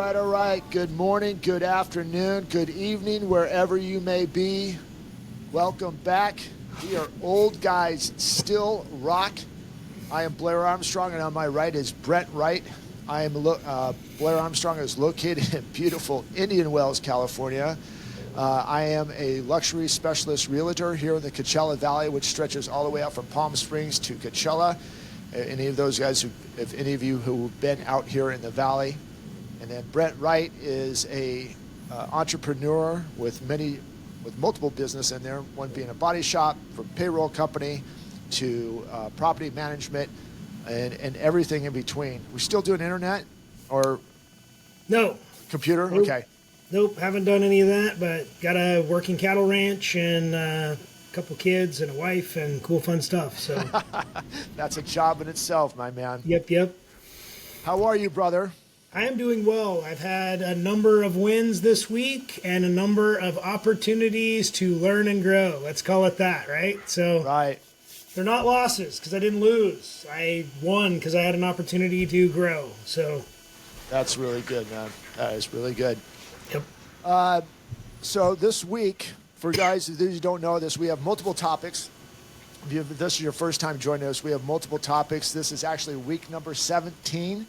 All right. Good morning, good afternoon, good evening, wherever you may be. Welcome back. We are Old Guys Still Rock. I am Blair Armstrong, and on my right is Brent Wright. Blair Armstrong is located in beautiful Indian Wells, California. I am a luxury specialist realtor here in the Coachella Valley, which stretches all the way out from Palm Springs to Coachella. Any of those guys, if any of you who've been out here in the valley. And then Brent Wright is a entrepreneur with multiple business in there, one being a body shop, from payroll company to property management and everything in between. We still doing internet or no computer? Nope. Okay. Nope, haven't done any of that, but got a working cattle ranch and a couple kids and a wife and cool fun stuff. So that's a job in itself, my man. Yep. How are you, brother? I am doing well. I've had a number of wins this week and a number of opportunities to learn and grow. Let's call it that, right? So right. They're not losses because I didn't lose. I won because I had an opportunity to grow. So that's really good, man. That is really good. Yep. So this week, for guys who don't know this, we have multiple topics. If this is your first time joining us, we have multiple topics. This is actually week number 17.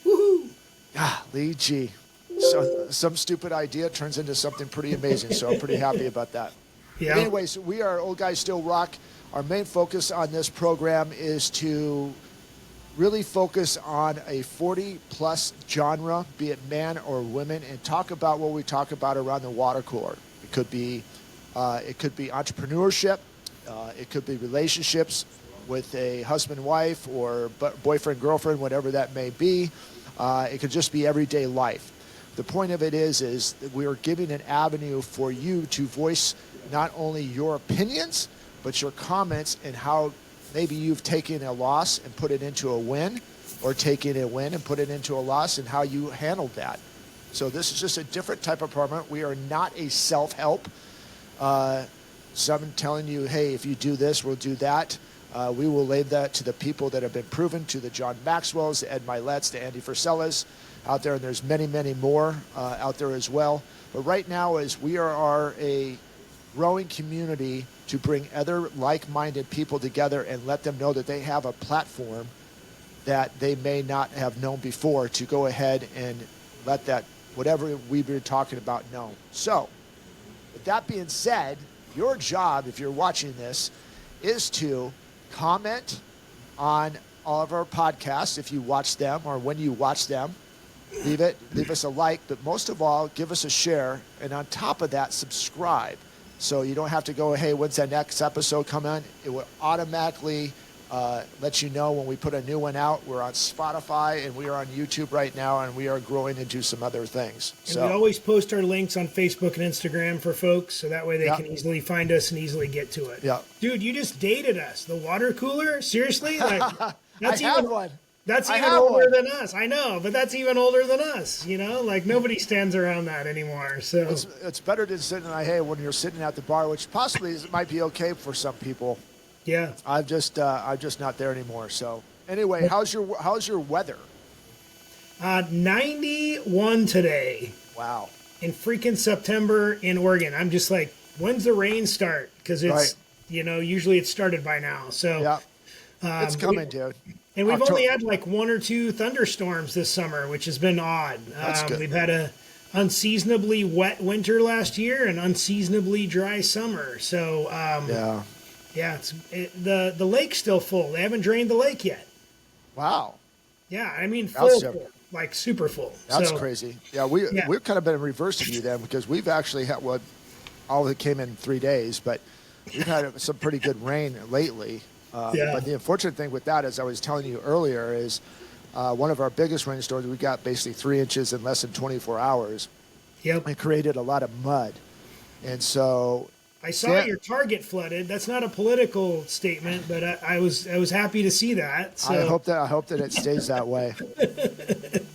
Woohoo! Lee G. So some stupid idea turns into something pretty amazing, so I'm pretty happy about that. Yeah. Anyways, we are Old Guys Still Rock. Our main focus on this program is to really focus on a 40-plus genre, be it man or women, and talk about what we talk about around the water cooler. It could be entrepreneurship. It could be relationships with a husband, wife, or boyfriend, girlfriend, whatever that may be. It could just be everyday life. The point of it is that we are giving an avenue for you to voice not only your opinions, but your comments and how maybe you've taken a loss and put it into a win, or taken a win and put it into a loss, and how you handled that. So this is just a different type of program. We are not a self-help. Someone telling you, hey, if you do this, we'll do that. We will lay that to the people that have been proven, to the John Maxwells, the Ed Miletts, the Andy Frisellas out there, and there's many, many more out there as well. But right now we are a growing community to bring other like-minded people together and let them know that they have a platform that they may not have known before, to go ahead and let that, whatever we've been talking about, known. So with that being said, your job, if you're watching this, is to comment on all of our podcasts if you watch them, or when you watch them. Leave us a like, but most of all, give us a share, and on top of that, subscribe. So you don't have to go, hey, when's that next episode come in? It will automatically let you know when we put a new one out. We're on Spotify, and we are on YouTube right now, and we are growing into some other things. And we always post our links on Facebook and Instagram for folks, so that way they can easily find us and easily get to it. Yeah. Dude, you just dated us. The water cooler? Seriously? That's even one. That's even older than us. I know, but that's even older than us. You know, nobody stands around that anymore. So it's better than sitting when you're sitting at the bar, which possibly might be okay for some people. Yeah, I'm just not there anymore. So anyway, how's your weather? 91 today. Wow. In freaking September in Oregon. I'm just like, when's the rain start? Because it's usually it's started by now. So yeah, it's coming, dude. And we've only had one or two thunderstorms this summer, which has been odd. That's good. We've had a unseasonably wet winter last year and unseasonably dry summer. So the lake's still full. They haven't drained the lake yet. Wow. Yeah, I mean full, super full. That's crazy. Yeah, we've kind of been in reverse of you then, because we've actually had all of it came in 3 days, but we've had some pretty good rain lately. But the unfortunate thing with that, as I was telling you earlier, is one of our biggest rainstorms, we got basically 3 inches in less than 24 hours. Yep. It created a lot of mud. And so I saw your Target flooded. That's not a political statement, but I was happy to see that. So. I hope that it stays that way.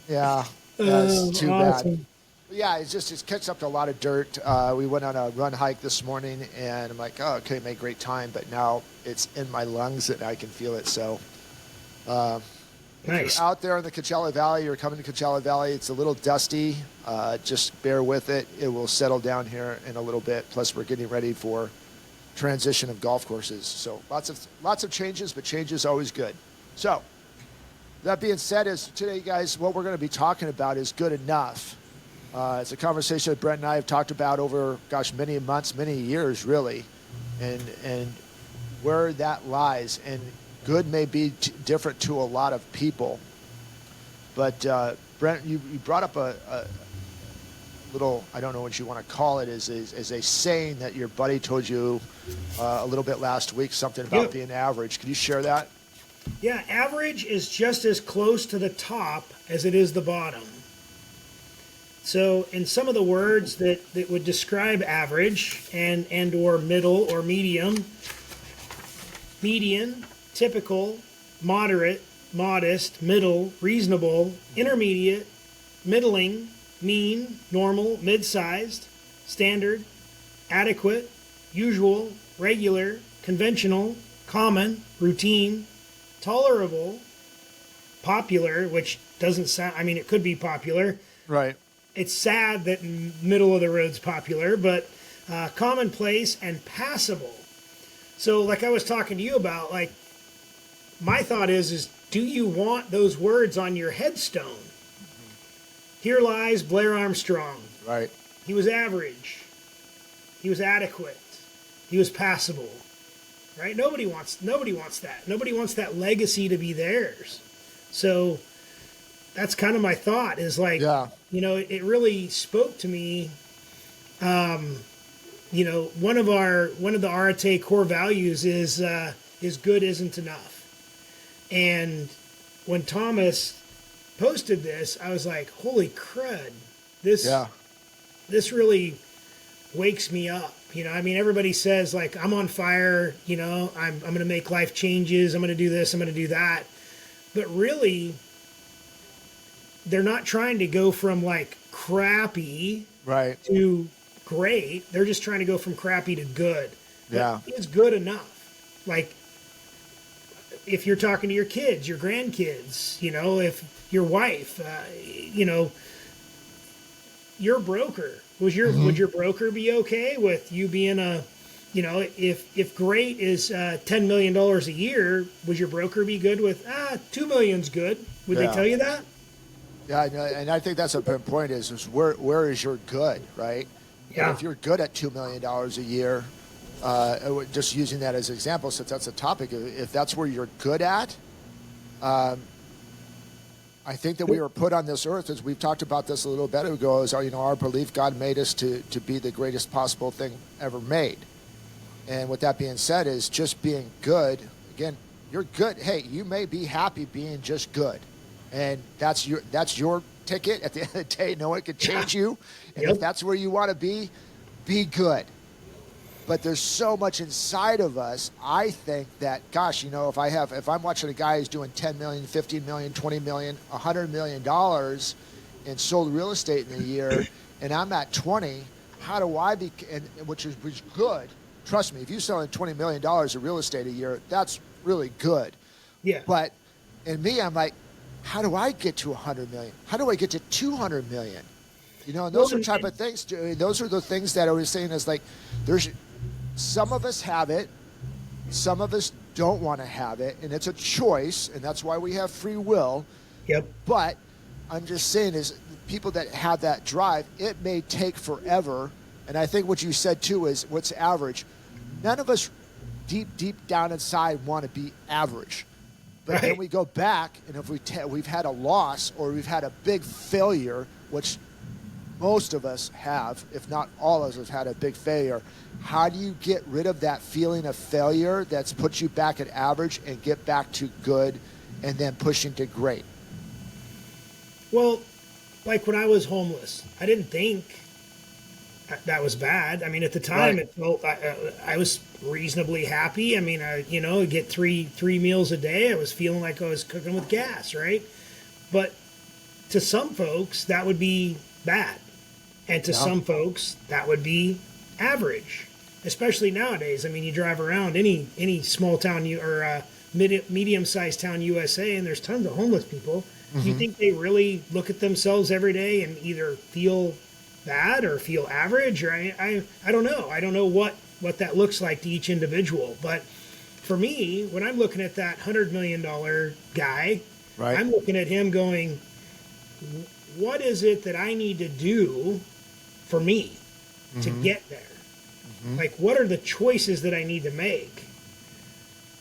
Yeah, that's too bad. Yeah, it catches up to a lot of dirt. We went on a run hike this morning, and I'm like, oh, okay, made great time, but now it's in my lungs and I can feel it. So If Nice. you're out there in the Coachella Valley, you're coming to Coachella Valley, it's a little dusty. Just bear with it. It will settle down here in a little bit. Plus, we're getting ready for transition of golf courses. So lots of changes, but change is always good. So that being said, is today, guys, what we're going to be talking about is good enough. It's a conversation that Brent and I have talked about over, many months, many years, really, and where that lies. And good may be different to a lot of people. But Brent, you brought up a little, I don't know what you want to call it, is a saying that your buddy told you a little bit last week, something about being average. Can you share that? Yeah, average is just as close to the top as it is the bottom. So in some of the words that would describe average and or middle or medium, median, typical, moderate, modest, middle, reasonable, intermediate, middling, mean, normal, mid-sized, standard, adequate, usual, regular, conventional, common, routine, tolerable, popular, which doesn't sound, I mean, it could be popular. Right. It's sad that middle of the road's popular, but commonplace and passable. So like I was talking to you about, like, my thought is do you want those words on your headstone? Here lies Blair Armstrong. Right. He was average. He was adequate. He was passable. Right? Nobody wants that. Nobody wants that legacy to be theirs. So that's kind of my thought, is like, you know, it really spoke to me. You know, one of the Arate core values is good isn't enough. And when Thomas posted this, I was like, holy crud, this really wakes me up. You know, I mean, everybody says, like, I'm on fire, you know, I'm going to make life changes, I'm going to do this, I'm going to do that. But really, they're not trying to go from, like, crappy to great. They're just trying to go from crappy to good. Yeah. But it's good enough. Like, if you're talking to your kids, your grandkids, you know, if your wife, you know, your broker, would your broker be okay with you being a, you know, if great is $10 million a year, would your broker be good with, $2 million's good? Would they tell you that? Yeah, and I think that's a important point is where is your good, right? Yeah. And if you're good at $2 million a year, just using that as an example, since that's a topic, if that's where you're good at, I think that we were put on this earth, as we've talked about this a little bit ago, is our belief God made us to be the greatest possible thing ever made. And with that being said, is just being good. Again, you're good. Hey, you may be happy being just good, and that's your ticket. At the end of the day, no one can change you. And if that's where you want to be good. But there's so much inside of us, I think, that, gosh, you know, if I'm watching a guy who's doing 10 million, 15 million, 20 million, $100 million in sold real estate in a year, and I'm at 20, how do I be, which is good. Trust me, if you're selling $20 million of real estate a year, that's really good. Yeah. But in me, I'm like, how do I get to 100 million? How do I get to 200 million? You know, and those are type of things. Those are the things that I was saying is like, there's some of us have it, some of us don't want to have it, and it's a choice, and that's why we have free will. Yep. But I'm just saying is people that have that drive, it may take forever. And I think what you said too is what's average. None of us deep down inside want to be average. But then we go back, and if we've had a loss or we've had a big failure, which most of us have, if not all of us have had a big failure, how do you get rid of that feeling of failure that's put you back at average and get back to good and then pushing to great? Well, like when I was homeless, I didn't think that was bad. I mean, at the time, it felt I was reasonably happy. I mean, I'd get three meals a day. I was feeling like I was cooking with gas, right? But to some folks, that would be bad. And to some folks, that would be average, especially nowadays. I mean, you drive around any small town or medium-sized town USA, and there's tons of homeless people. Do you think they really look at themselves every day and either feel bad or feel average? Or I don't know. I don't know what that looks like to each individual. But for me, when I'm looking at that $100 million guy, Right. I'm looking at him going, what is it that I need to do for me to get there? Like, what are the choices that I need to make?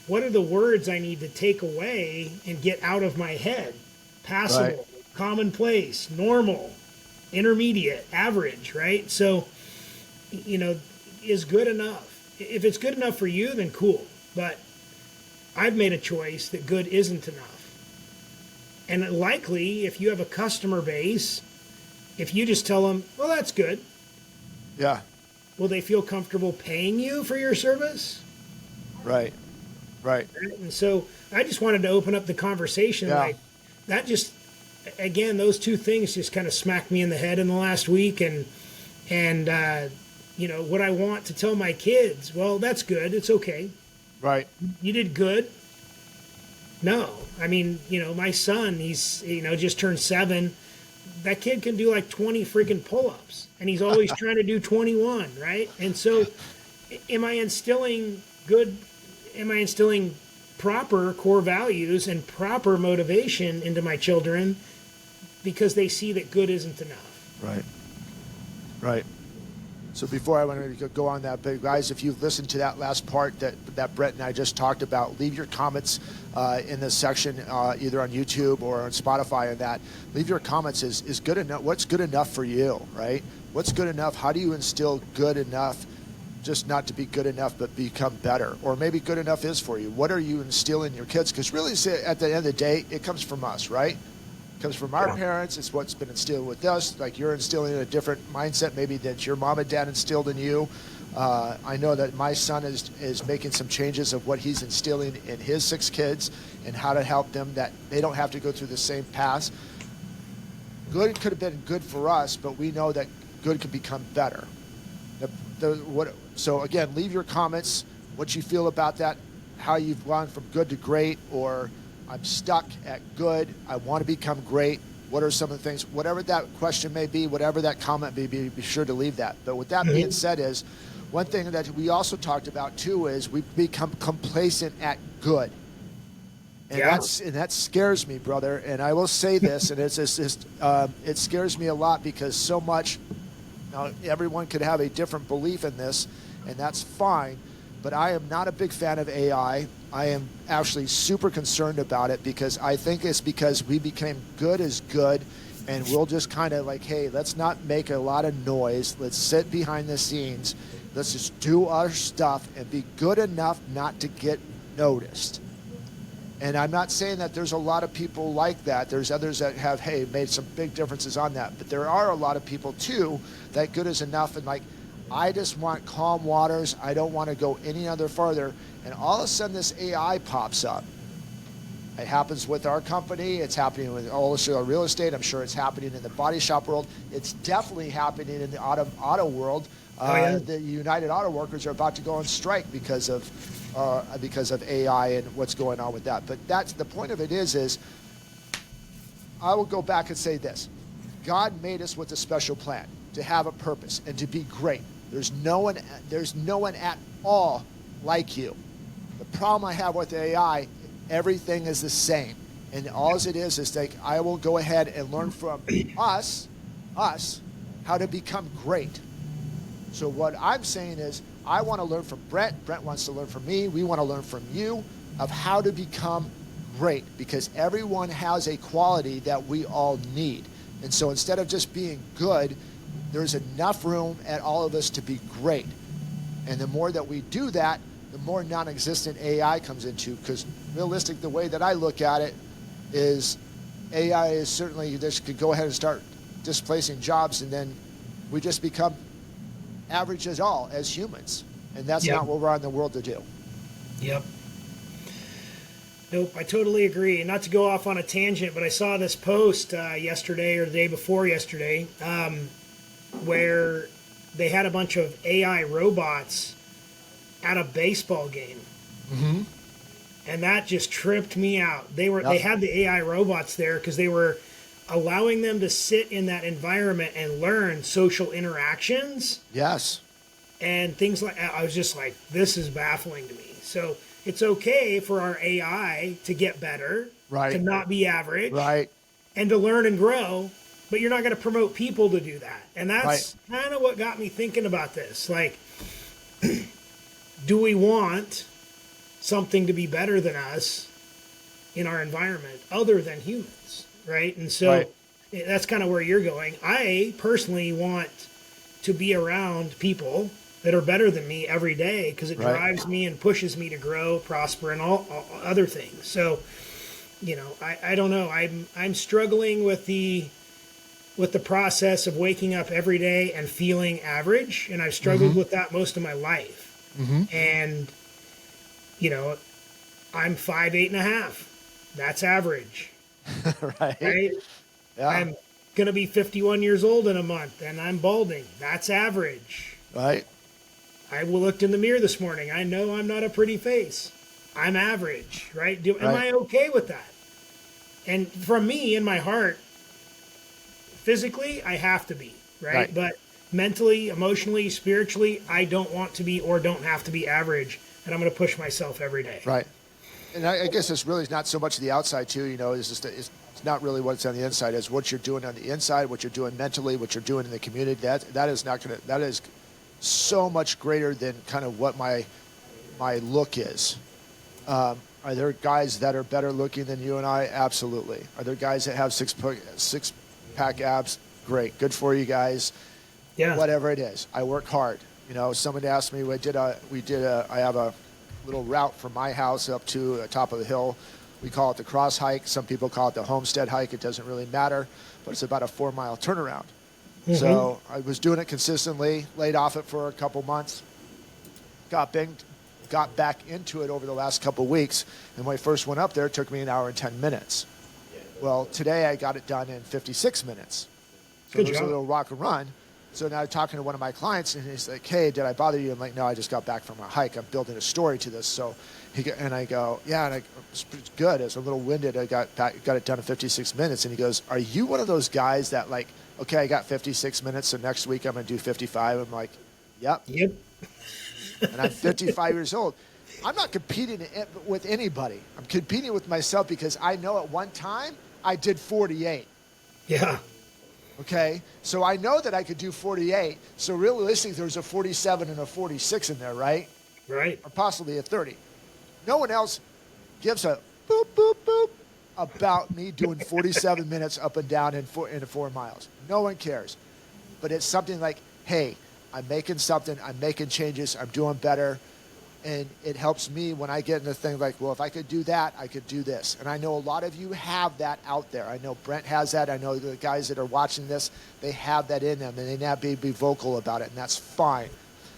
What are the words I need to take away and get out of my head? Passable, commonplace, normal, intermediate, average, right? So, is good enough. If it's good enough for you, then cool. But I've made a choice that good isn't enough. And likely, if you have a customer base, if you just tell them, well, that's good, Yeah. will they feel comfortable paying you for your service? Right. Right. And so I just wanted to open up the conversation. Yeah. Like, that just, again, those two things just kind of smacked me in the head in the last week. And what I want to tell my kids, well, that's good. It's okay. Right. You did good. No. I mean, my son, he's, just turned 7. That kid can do like 20 freaking pull-ups, and he's always trying to do 21, right? And so am I instilling proper core values and proper motivation into my children because they see that good isn't enough? Right. Right. So before I want to go on that, but guys, if you've listened to that last part that Brent and I just talked about, leave your comments in this section, either on YouTube or on Spotify. And that, leave your comments. Is good enough? What's good enough for you, right? What's good enough? How do you instill good enough? Just not to be good enough, but become better. Or maybe good enough is for you. What are you instilling in your kids? Because really, at the end of the day, it comes from us, right? It comes from our parents. It's what's been instilled with us. Like, you're instilling a different mindset maybe that your mom and dad instilled in you. I know that my son is making some changes of what he's instilling in his 6 kids and how to help them, that they don't have to go through the same paths. Good could have been good for us, but we know that good can become better. So again, leave your comments, what you feel about that, how you've gone from good to great, or I'm stuck at good, I want to become great. What are some of the things, whatever that question may be, whatever that comment may be sure to leave that. But with that being said, is one thing that we also talked about too is we become complacent at good. And that scares me, brother. And I will say this, and it scares me a lot, because so much. Now, everyone could have a different belief in this, and that's fine, but I am not a big fan of AI. I am actually super concerned about it, because I think it's because we became good as good, and we'll just kind of like, hey, let's not make a lot of noise. Let's sit behind the scenes. Let's just do our stuff and be good enough not to get noticed. And I'm not saying that there's a lot of people like that. There's others that have, made some big differences on that. But there are a lot of people, too, that good is enough. And, like, I just want calm waters. I don't want to go any other farther. And all of a sudden, this AI pops up. It happens with our company. It's happening with all of real estate. I'm sure it's happening in the body shop world. It's definitely happening in the auto world. The United Auto Workers are about to go on strike because of AI and what's going on with that. But that's the point of it is I will go back and say this. God made us with a special plan, to have a purpose and to be great. There's no one at all like you. The problem I have with AI, everything is the same. And all it is like, I will go ahead and learn from us, how to become great. So what I'm saying is, I want to learn from Brent. Brent wants to learn from me. We want to learn from you of how to become great, because everyone has a quality that we all need. And so instead of just being good, there's enough room at all of us to be great. And the more that we do that, the more non-existent AI comes into, because realistic, the way that I look at it is AI is certainly, this could go ahead and start displacing jobs, and then we just become average as all as humans, and that's not what we're on the world to do. Yep. Nope, I totally agree. And not to go off on a tangent, but I saw this post yesterday or the day before yesterday, where they had a bunch of AI robots at a baseball game. And that just tripped me out. They Yep. had the AI robots there because they were allowing them to sit in that environment and learn social interactions Yes. and things like I was just like, this is baffling to me. So it's okay for our AI to get better, to Right. not be average, Right. and to learn and grow, but you're not going to promote people to do that. And Right. that's kind of what got me thinking about this. Like, do we want something to be better than us in our environment other than humans, right? And so Right. that's kind of where you're going. I personally want to be around people that are better than me every day because it Right. drives me and pushes me to grow, prosper, and all other things. So, I don't know. I'm struggling with the process of waking up every day and feeling average, and I've struggled Mm-hmm. with that most of my life. Mm-hmm. And you know, I'm 5'8.5". That's average, Right. right? Yeah. I'm gonna be 51 years old in a month, and I'm balding. That's average. Right. I looked in the mirror this morning. I know I'm not a pretty face. I'm average, right? Am Right. I okay with that? And from me, in my heart, physically, I have to be, right? Right. But mentally, emotionally, spiritually, I don't want to be or don't have to be average, and I'm going to push myself every day. Right. And I guess it's really not so much the outside too. It's just it's not really what's on the inside. It's what you're doing on the inside, what you're doing mentally, what you're doing in the community. That is not gonna. That is so much greater than kind of what my look is. Are there guys that are better looking than you and I? Absolutely. Are there guys that have six pack abs? Great, good for you guys. Yeah. Whatever it is, I work hard. Someone asked me, I have a little route from my house up to the top of the hill. We call it the cross hike. Some people call it the homestead hike. It doesn't really matter, but it's about a 4-mile turnaround. Mm-hmm. So I was doing it consistently, laid off it for a couple months, got back into it over the last couple weeks. And when I first went up there, it took me an hour and 10 minutes. Well, today I got it done in 56 minutes. So Good it was a job. little rock and run. So now I'm talking to one of my clients, and he's like, "Hey, did I bother you?" I'm like, "No, I just got back from a hike. I'm building a story to this." So I go, "Yeah," and it's pretty good. It's a little winded. I got it done in 56 minutes, and he goes, "Are you one of those guys that like, okay, I got 56 minutes, so next week I'm gonna do 55?" I'm like, "Yep." Yep. And I'm 55 years old. I'm not competing with anybody. I'm competing with myself because I know at one time I did 48. Yeah. Okay, so I know that I could do 48. So realistically, there's a 47 and a 46 in there, right? Right. Or possibly a 30. No one else gives a boop, boop, boop about me doing 47 minutes up and down in 4 miles. No one cares. But it's something like, hey, I'm making something, I'm making changes, I'm doing better. And it helps me when I get in the thing like, well, if I could do that, I could do this. And I know a lot of you have that out there. I know Brent has that. I know the guys that are watching this, they have that in them, and they not be vocal about it, and that's fine.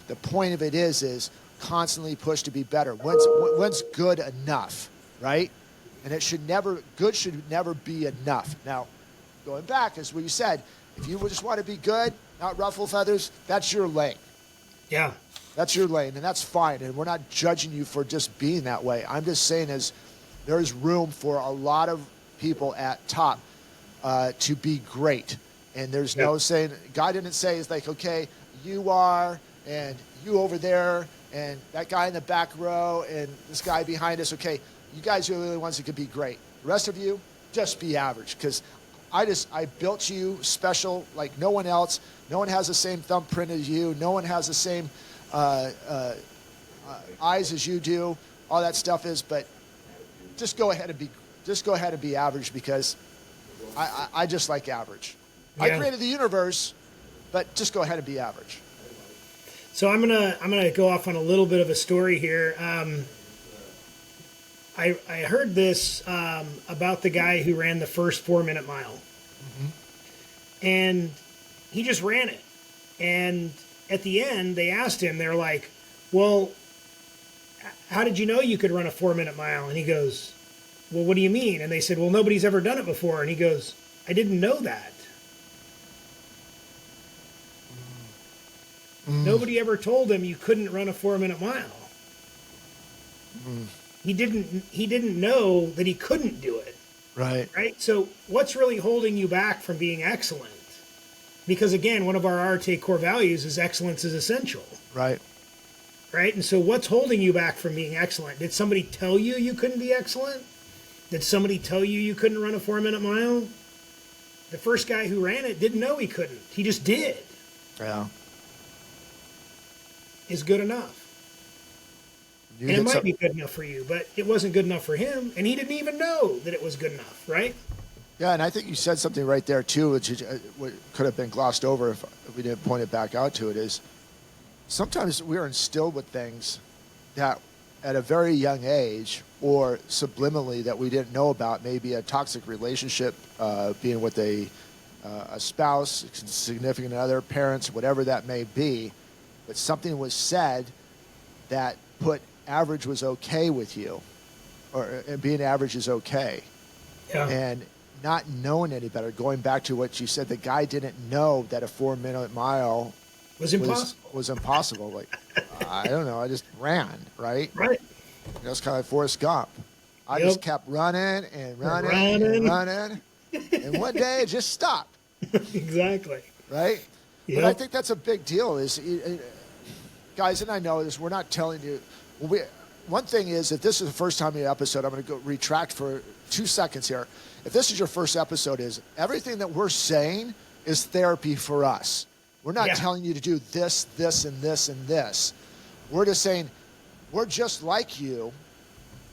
The point of it is constantly push to be better. When's good enough, right? And good should never be enough. Now, going back, as we said, if you just want to be good, not ruffle feathers, that's your lane. Yeah. That's your lane, and that's fine. And we're not judging you for just being that way. I'm just saying there's room for a lot of people at top to be great. And there's no saying, God didn't say, it's like, okay, you are, and you over there, and that guy in the back row, and this guy behind us. Okay, you guys are the only ones that could be great. The rest of you, just be average. Because I built you special like no one else. No one has the same thumbprint as you. No one has the same eyes as you do. All that stuff is, but just go ahead and be average because I just like average. Yeah. I created the universe, but just go ahead and be average. So I'm gonna go off on a little bit of a story here. I heard this about the guy who ran the first 4-minute mile, and he just ran it. And at the end, they asked him, they're like, "Well, how did you know you could run a 4-minute mile?" And he goes, "Well, what do you mean?" And they said, "Well, nobody's ever done it before." And he goes, "I didn't know that. Nobody ever told him you couldn't run a 4-minute mile." He didn't know that he couldn't do it. Right. Right? So what's really holding you back from being excellent? Because again, one of our RTA core values is excellence is essential. Right. Right? And so what's holding you back from being excellent? Did somebody tell you you couldn't be excellent? Did somebody tell you you couldn't run a 4-minute mile? The first guy who ran it didn't know he couldn't. He just did. Yeah. Is good enough. You And it hit might some- be good enough for you, but it wasn't good enough for him, and he didn't even know that it was good enough, right? Yeah, and I think you said something right there too, which could have been glossed over if we didn't point it back out to it. Is sometimes we are instilled with things that at a very young age, or subliminally that we didn't know about, maybe a toxic relationship, being with a spouse, significant other, parents, whatever that may be, but something was said that put average was okay with you, or and being average is okay. Yeah. And not knowing any better, going back to what you said, the guy didn't know that a 4-minute mile Was impossible. was impossible. Like, I don't know, I just ran, right? Right. That's kind of like Forrest Gump. I Yep. just kept running and running and running. And one day it just stopped, Exactly. right? But Yep. I think that's a big deal is, guys, and I know this, we're not telling you, one thing is, if this is the first time in the episode, I'm going to go retract for 2 seconds here. If this is your first episode, is everything that we're saying is therapy for us. We're not telling you to do this, this, and this, and this. We're just saying, we're just like you.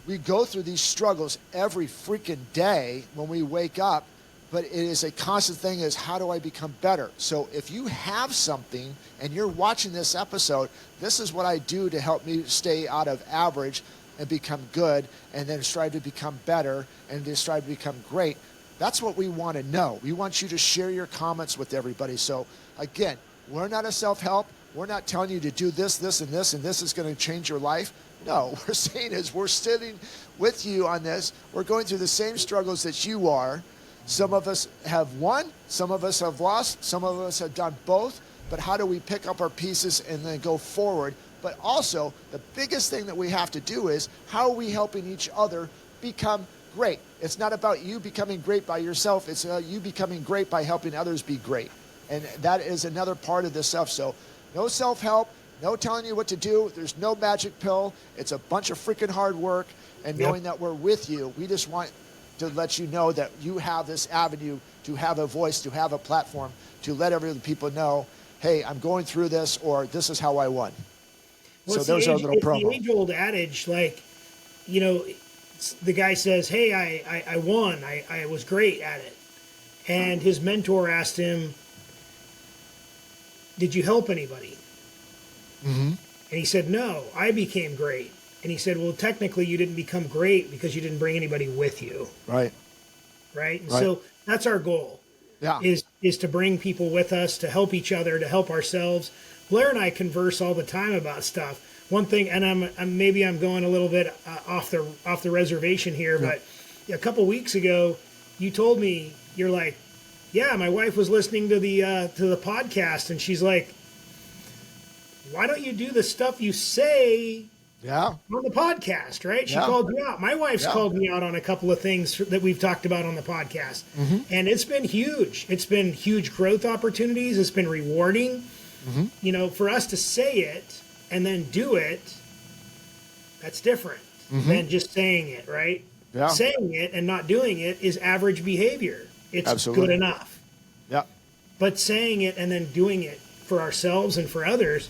We go through these struggles every freaking day when we wake up, but it is a constant thing is, how do I become better? So if you have something and you're watching this episode, this is what I do to help me stay out of average and become good, and then strive to become better and then strive to become great. That's what we want to know. We want you to share your comments with everybody. So again, we're not a self-help. We're not telling you to do this, this, and this, and this is going to change your life. No, we're saying is we're sitting with you on this. We're going through the same struggles that you are. Some of us have won, some of us have lost, some of us have done both. But how do we pick up our pieces and then go forward? But also, the biggest thing that we have to do is, how are we helping each other become great? It's not about you becoming great by yourself. It's you becoming great by helping others be great. And that is another part of this stuff. So no self-help, no telling you what to do. There's no magic pill. It's a bunch of freaking hard work. And knowing that we're with you, we just want to let you know that you have this avenue to have a voice, to have a platform, to let other people know, hey, I'm going through this, or this is how I won. Well, So those are a little it's promo. the age-old adage, like, you know, the guy says, hey, I won. I was great at it. And his mentor asked him, did you help anybody? Mm-hmm. And he said, no, I became great. And he said, well, technically you didn't become great because you didn't bring anybody with you. Right. Right? And Right. so that's our goal. Yeah. Is to bring people with us, to help each other, to help ourselves. Blair and I converse all the time about stuff. One thing, and I'm maybe I'm going a little bit off the reservation here, but a couple weeks ago, you told me, you're like, yeah, my wife was listening to the podcast, and she's like, why don't you do the stuff you say on the podcast, right? She called you out. My wife's called me out on a couple of things that we've talked about on the podcast. Mm-hmm. And it's been huge. It's been huge growth opportunities. It's been rewarding. Mm-hmm. You know, for us to say it and then do it, that's different than just saying it, right? Yeah. Saying it and not doing it is average behavior. It's Absolutely. good enough. Yeah. But saying it and then doing it for ourselves and for others,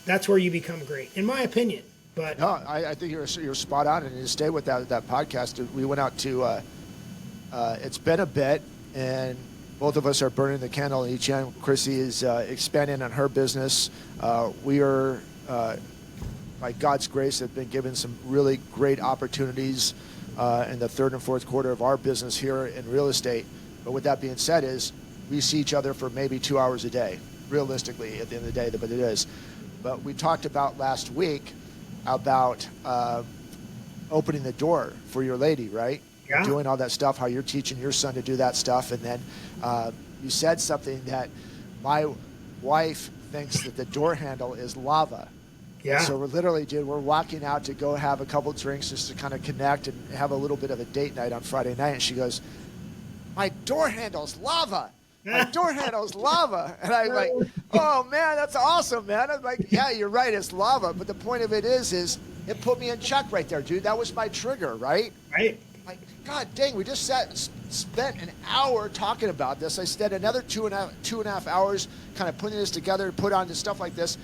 that's where you become great, in my opinion. But No, I think you're spot on, and you stay with that podcast. We went out to, it's been a bit, and both of us are burning the candle at each end. Chrissy is expanding on her business. We are, by God's grace, have been given some really great opportunities in the third and fourth quarter of our business here in real estate. But with that being said, is we see each other for maybe 2 hours a day, realistically, at the end of the day, but it is. But we talked about last week about opening the door for your lady, right? Yeah. Doing all that stuff, how you're teaching your son to do that stuff. And then you said something that my wife thinks that the door handle is lava. Yeah. So we're literally, dude, we're walking out to go have a couple drinks just to kind of connect and have a little bit of a date night on Friday night. And she goes, my door handle's lava. My door handle's lava. And I'm like, oh, man, that's awesome, man. I'm like, yeah, you're right. It's lava. But the point of it is it put me in check right there, dude. That was my trigger, right? Right. Like, God dang, we just spent an hour talking about this. I spent another two and a half hours kind of putting this together, put on to stuff like this.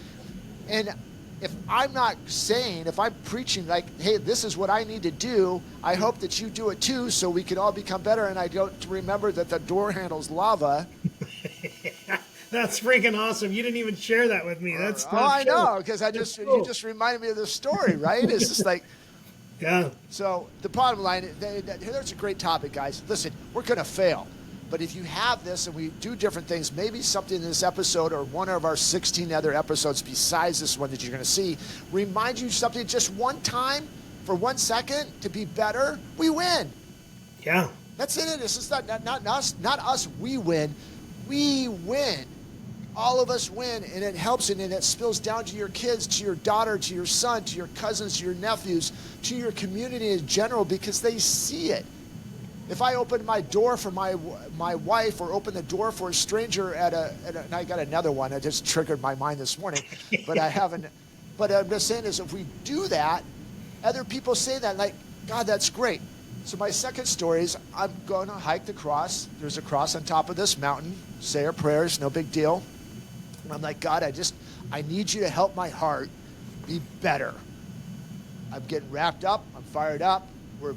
And if I'm not saying, if I'm preaching like, hey, this is what I need to do, I hope that you do it too so we can all become better. And I don't remember that the door handle's lava. That's freaking awesome. You didn't even share that with me. That's I know, because you just reminded me of the story, right? It's just like, yeah. So the bottom line, there's a great topic, guys. Listen, we're going to fail. But if you have this and we do different things, maybe something in this episode or one of our 16 other episodes besides this one that you're going to see, remind you something just one time for 1 second to be better, we win. Yeah. That's it. It's just not us, we win. We win. All of us win, and it helps, and it spills down to your kids, to your daughter, to your son, to your cousins, to your nephews, to your community in general, because they see it. If I open my door for my wife or open the door for a stranger and I got another one, it just triggered my mind this morning, but I haven't. But I'm just saying is if we do that, other people say that, like, God, that's great. So my second story is I'm going to hike the cross. There's a cross on top of this mountain. Say our prayers, no big deal. And I'm like, God, I need you to help my heart be better. I'm getting wrapped up. I'm fired up.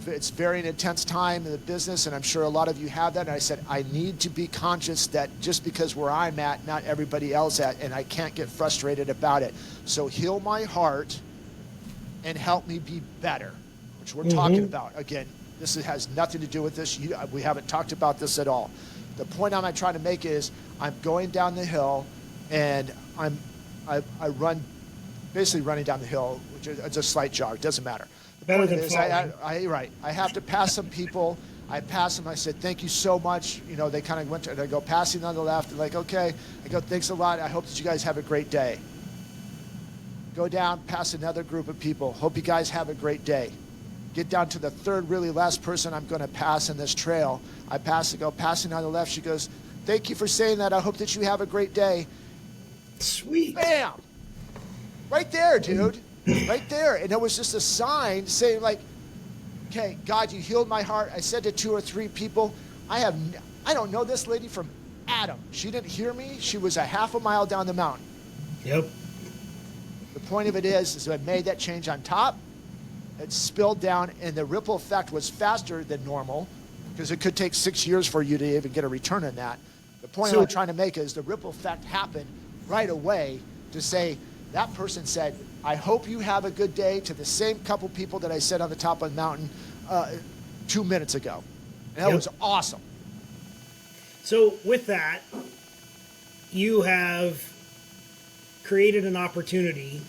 It's very an intense time in the business, and I'm sure a lot of you have that. And I said, I need to be conscious that just because where I'm at, not everybody else at, and I can't get frustrated about it. So heal my heart and help me be better, which we're talking about. Again, this has nothing to do with this. We haven't talked about this at all. The point I'm trying to make is I'm going down the hill, and I run, basically running down the hill, which is it's a slight jog. It doesn't matter. Better than falling. Right. I have to pass some people. I pass them. I said, thank you so much. You know, they kind of went to, and I go passing on the left. They're like, okay. I go, thanks a lot. I hope that you guys have a great day. Go down, pass another group of people. Hope you guys have a great day. Get down to the third, really last person I'm going to pass in this trail. I pass and go passing on the left. She goes, thank you for saying that. I hope that you have a great day. Sweet. Bam. Right there, dude. Right there. And it was just a sign saying, like, okay, God, you healed my heart. I said to 2 or 3 people, I don't know this lady from Adam. She didn't hear me. She was a half a mile down the mountain. Yep. The point of it is I made that change on top. It spilled down, and the ripple effect was faster than normal because it could take 6 years for you to even get a return on that. The point I'm trying to make is the ripple effect happened right away to say, that person said, I hope you have a good day to the same couple people that I said on the top of the mountain 2 minutes ago. And that was awesome. So with that, you have created an opportunity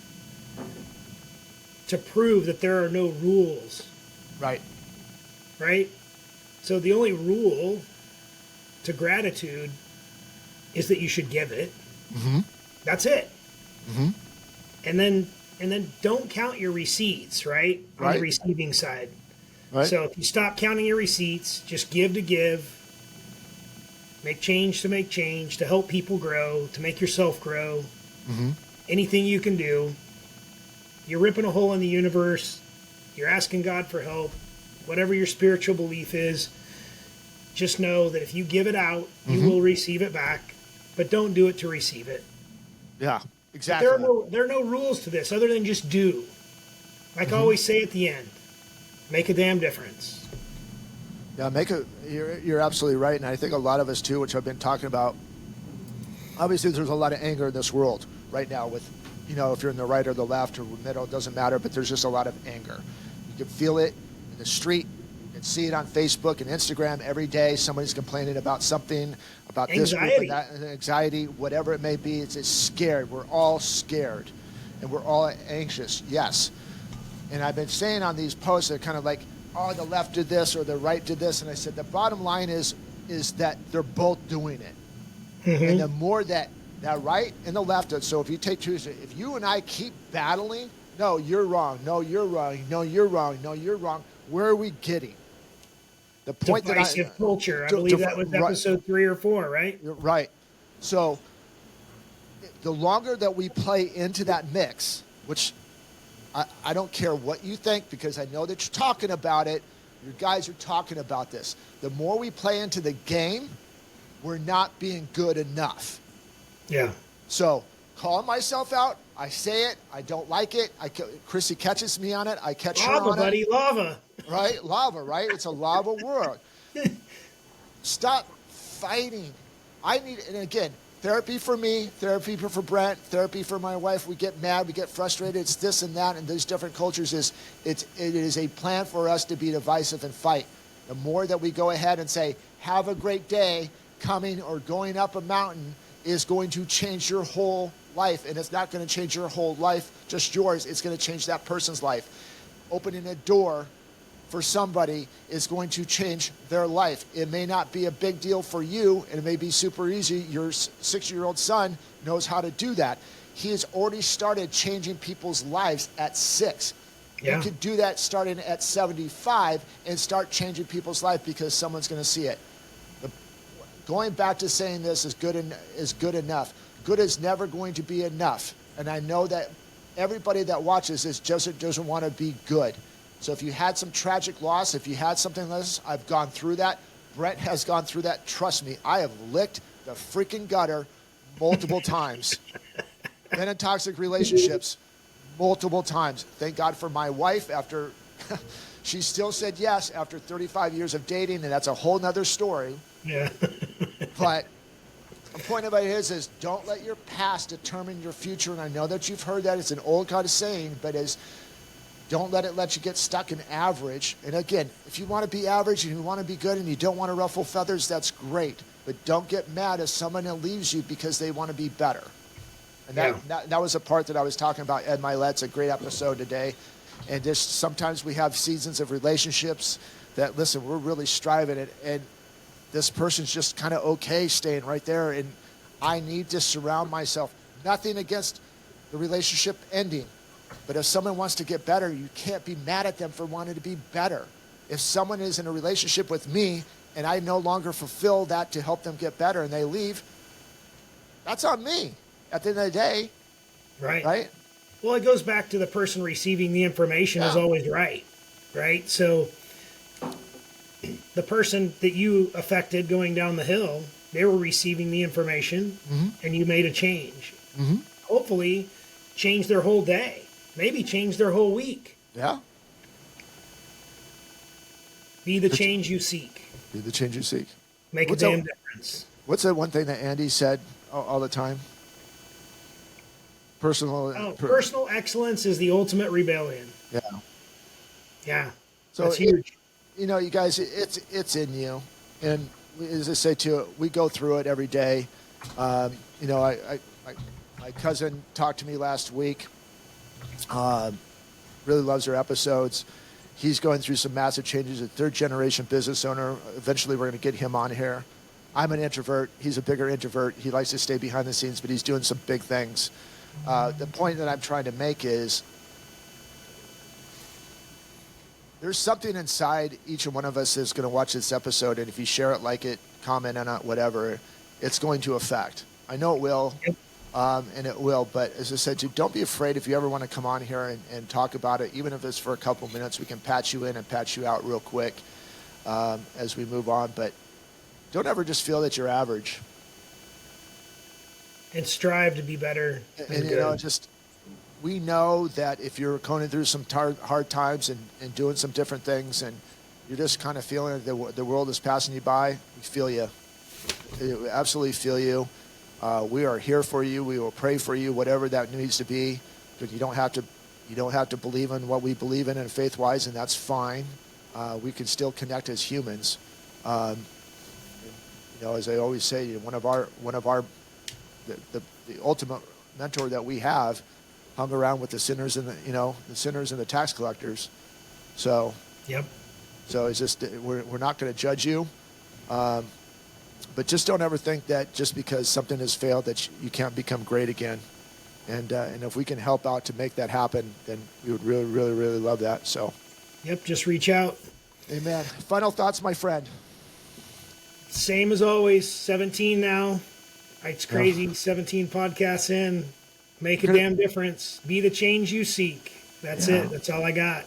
to prove that there are no rules. Right. Right? So the only rule to gratitude is that you should give it. Mm-hmm. That's it. Mm-hmm. And then don't count your receipts, right? On the receiving side. Right. So if you stop counting your receipts, just give to give, make change to help people grow, to make yourself grow. Mm-hmm. Anything you can do. You're ripping a hole in the universe. You're asking God for help. Whatever your spiritual belief is, just know that if you give it out, you will receive it back. But don't do it to receive it. Yeah. Exactly. There are no rules to this other than just do. Like I always say at the end, make a damn difference. Yeah, you're absolutely right. And I think a lot of us too, which I've been talking about, obviously there's a lot of anger in this world right now with, you know, if you're in the right or the left or middle, it doesn't matter, but there's just a lot of anger. You can feel it in the street. You can see it on Facebook and Instagram every day. Somebody's complaining about something, about anxiety. This group and that, anxiety, whatever it may be. It's scared. We're all scared, and we're all anxious. Yes. And I've been saying on these posts, they're kind of like, oh, the left did this or the right did this, and I said the bottom line is that they're both doing it, and the more that that right and the left. So if you take Tuesday, if you and I keep battling, no, you're wrong. No, you're wrong. No, you're wrong. No, you're wrong. Where are we getting? The point that I, Divisive culture. I believe that was right, episode 3 or 4, right? you're right. So the longer that we play into that mix, which I don't care what you think, because I know that you're talking about it. Your guys are talking about this. The more we play into the game, we're not being good enough. Yeah. So calling myself out, I say it. I don't like it. Chrissy catches me on it. I catch her on Buddy, it. lava. Right? Lava, right? It's a lava world. Stop fighting. And again, therapy for me, therapy for Brent, therapy for my wife. We get mad, we get frustrated. It's this and that, and these different cultures it is a plan for us to be divisive and fight. The more that we go ahead and say, have a great day, coming or going up a mountain is going to change your whole life. And it's not going to change your whole life, just yours. It's going to change that person's life. Opening a door for somebody is going to change their life. It may not be a big deal for you, and it may be super easy. Your 6-year-old son knows how to do that. He has already started changing people's lives at 6. Yeah. You could do that starting at 75 and start changing people's life because someone's going to see it. Going back to saying this is good enough. Good is never going to be enough. And I know that everybody that watches this just doesn't want to be good. So if you had some tragic loss, if you had something like this, I've gone through that. Brent has gone through that. Trust me, I have licked the freaking gutter multiple times. Been in toxic relationships multiple times. Thank God for my wife. After she still said yes after 35 years of dating, and that's a whole nother story. Yeah. But the point of it is don't let your past determine your future. And I know that you've heard that. It's an old kind of saying, but don't let it let you get stuck in average. And again, if you want to be average and you want to be good and you don't want to ruffle feathers, that's great. But don't get mad if someone leaves you because they want to be better. And that was a part that I was talking about. Ed Milet's a great episode today. And just sometimes we have seasons of relationships that, listen, we're really striving and this person's just kind of okay staying right there. And I need to surround myself. Nothing against the relationship ending. But if someone wants to get better, you can't be mad at them for wanting to be better. If someone is in a relationship with me and I no longer fulfill that to help them get better and they leave, that's on me at the end of the day. Right? Well, it goes back to the person receiving the information is always right? So the person that you affected going down the hill, they were receiving the information and you made a change. Mm-hmm. Hopefully change their whole day. Maybe change their whole week. Yeah. Be the change you seek. Be the change you seek. Make a damn difference. What's that one thing that Andy said all the time? Personal excellence is the ultimate rebellion. Yeah. Yeah. So that's huge. You guys, it's in you. And as I say too, we go through it every day. My cousin talked to me last week. Really loves her episodes. He's going through some massive changes. A third-generation business owner. Eventually, we're going to get him on here. I'm an introvert. He's a bigger introvert. He likes to stay behind the scenes, but he's doing some big things. The point that I'm trying to make is there's something inside each one of us that's going to watch this episode, and if you share it, like it, comment on it, whatever, it's going to affect. I know it will. Yep. And it will, but as I said to you, don't be afraid if you ever want to come on here and talk about it, even if it's for a couple minutes. We can patch you in and patch you out real quick as we move on, but don't ever just feel that you're average. And strive to be better. And we know that if you're going through some hard times and doing some different things and you're just kind of feeling that the world is passing you by, we feel you. We absolutely feel you. We are here for you. We will pray for you, whatever that needs to be. But you don't have to believe in what we believe in faith-wise, and that's fine. We can still connect as humans. As I always say, one of our the ultimate mentor that we have hung around with the sinners and the sinners and the tax collectors. So yep. So it's just we're not going to judge you. But just don't ever think that just because something has failed that you can't become great again. And if we can help out to make that happen, then we would really, really, really love that. So, Yep, just reach out. amen. Final thoughts, my friend. Same as always, 17 now. It's crazy, 17 podcasts in. Make a damn difference. Be the change you seek. That's it. That's all I got.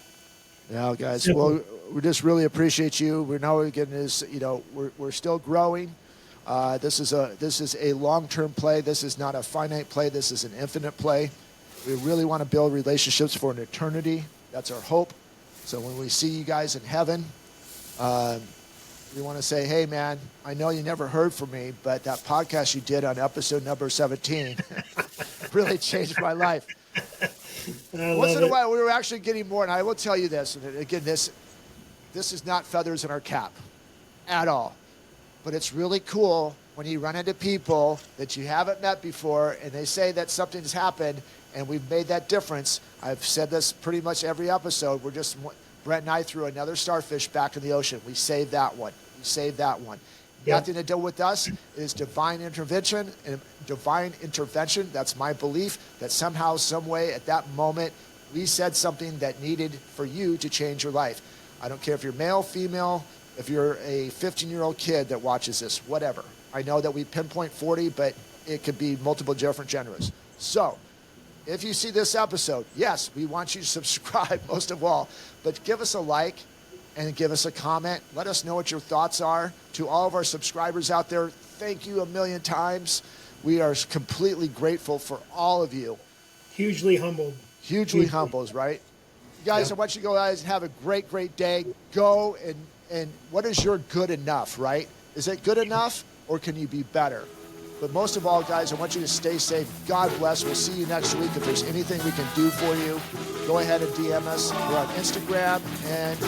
Yeah, guys. Simple. Well, we just really appreciate you. We're now getting this. We're still growing. This is a long-term play. This is not a finite play. This is an infinite play. We really want to build relationships for an eternity. That's our hope. So when we see you guys in heaven, we want to say, hey, man, I know you never heard from me, but that podcast you did on episode number 17 really changed my life. Once in a while, we were actually getting more, and I will tell you this, and again, this is not feathers in our cap at all. But it's really cool when you run into people that you haven't met before, and they say that something's happened, and we've made that difference. I've said this pretty much every episode. Brent and I threw another starfish back in the ocean. We saved that one. We saved that one. Yeah. Nothing to do with us. It is divine intervention. And divine intervention, that's my belief, that somehow, some way, at that moment, we said something that needed for you to change your life. I don't care if you're male, female, if you're a 15-year-old kid that watches this, whatever. I know that we pinpoint 40, but it could be multiple different genders. So, if you see this episode, yes, we want you to subscribe most of all, but give us a like and give us a comment. Let us know what your thoughts are. To all of our subscribers out there, thank you a million times. We are completely grateful for all of you. Hugely humbled. Hugely humbled, right? Guys, I want you to go guys and have a great, great day. Go and what is your good enough, right? Is it good enough or can you be better? But most of all, guys, I want you to stay safe. God bless. We'll see you next week. If there's anything we can do for you, go ahead and DM us. We're on Instagram and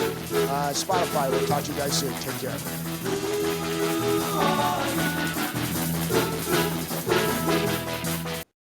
Spotify. We'll talk to you guys soon. Take care.